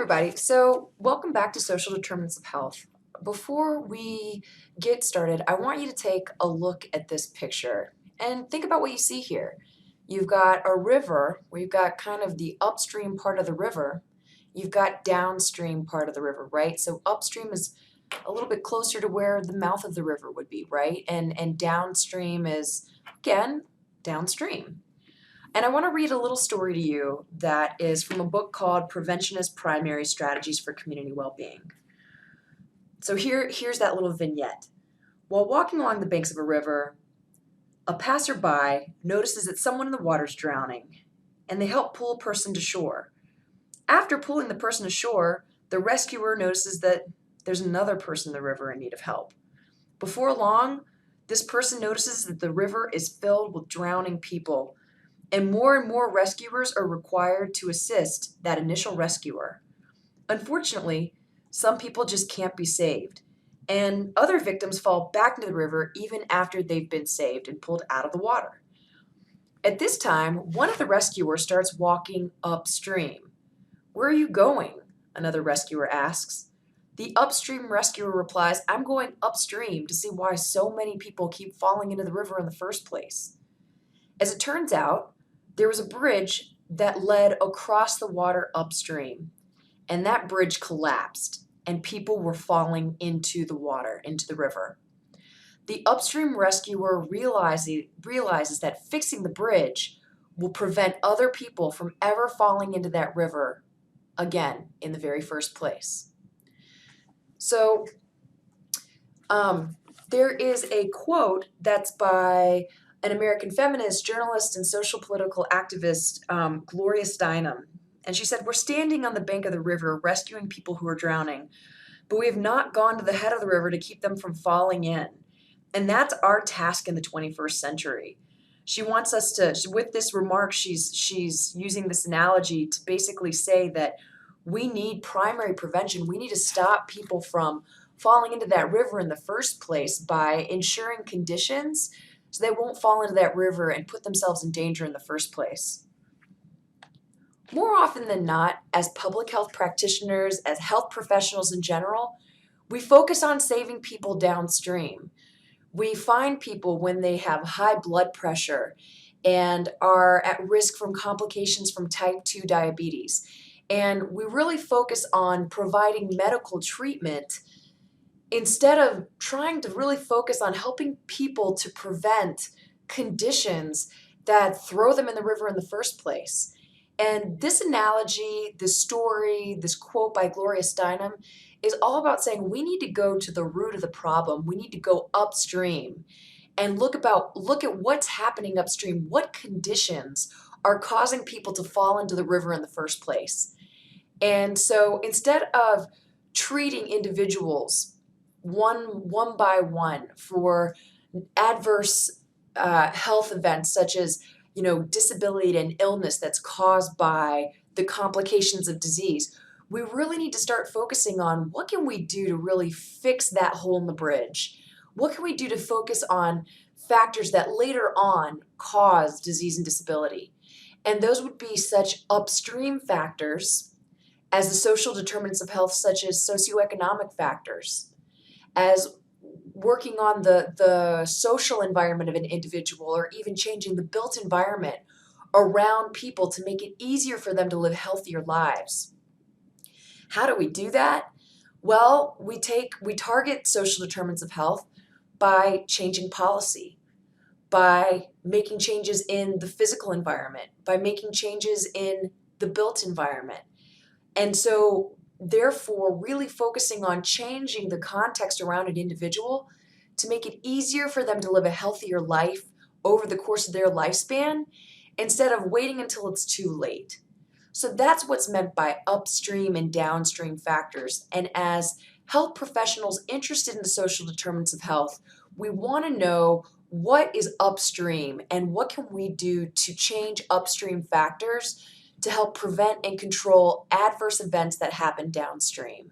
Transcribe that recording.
everybody. So welcome back to Social Determinants of Health. Before we get started, I want you to take a look at this picture and think about what you see here. You've got a river where you've got kind of the upstream part of the river. You've got downstream part of the river, right? So upstream is a little bit closer to where the mouth of the river would be, right? And downstream is, again, downstream. And I want to read a little story to you that is from a book called Prevention as Primary Strategies for Community Well-Being. So here's that little vignette. While walking along the banks of a river, a passerby notices that someone in the water is drowning, and they help pull a person to shore. After pulling the person to shore, the rescuer notices that there's another person in the river in need of help. Before long, this person notices that the river is filled with drowning people, and more rescuers are required to assist that initial rescuer. Unfortunately, some people just can't be saved, and other victims fall back into the river even after they've been saved and pulled out of the water. At this time, one of the rescuers starts walking upstream. "Where are you going?" another rescuer asks. The upstream rescuer replies, "I'm going upstream to see why so many people keep falling into the river in the first place." As it turns out, there was a bridge that led across the water upstream, and that bridge collapsed, and people were falling into the water, into the river. The upstream rescuer realizes that fixing the bridge will prevent other people from ever falling into that river again in the very first place. So there is a quote that's by an American feminist, journalist, and social political activist, Gloria Steinem. And she said, "We're standing on the bank of the river rescuing people who are drowning, but we have not gone to the head of the river to keep them from falling in. And that's our task in the 21st century." She wants us to, with this remark, she's using this analogy to basically say that we need primary prevention. We need to stop people from falling into that river in the first place by ensuring conditions so they won't fall into that river and put themselves in danger in the first place. More often than not, as public health practitioners, as health professionals in general, we focus on saving people downstream. We find people when they have high blood pressure and are at risk from complications from type 2 diabetes. And we really focus on providing medical treatment instead of trying to really focus on helping people to prevent conditions that throw them in the river in the first place. And this analogy, this story, this quote by Gloria Steinem is all about saying we need to go to the root of the problem. We need to go upstream and look at what's happening upstream. What conditions are causing people to fall into the river in the first place? And so instead of treating individuals one by one for adverse health events such as disability and illness that's caused by the complications of disease, we really need to start focusing on what can we do to really fix that hole in the bridge? What can we do to focus on factors that later on cause disease and disability? And those would be such upstream factors as the social determinants of health, such as socioeconomic factors, as working on the social environment of an individual, or even changing the built environment around people to make it easier for them to live healthier lives. How do we do that? Well, we target social determinants of health by changing policy, by making changes in the physical environment, by making changes in the built environment. And so therefore, really focusing on changing the context around an individual to make it easier for them to live a healthier life over the course of their lifespan instead of waiting until it's too late. So that's what's meant by upstream and downstream factors. And as health professionals interested in the social determinants of health, we want to know what is upstream and what can we do to change upstream factors to help prevent and control adverse events that happen downstream.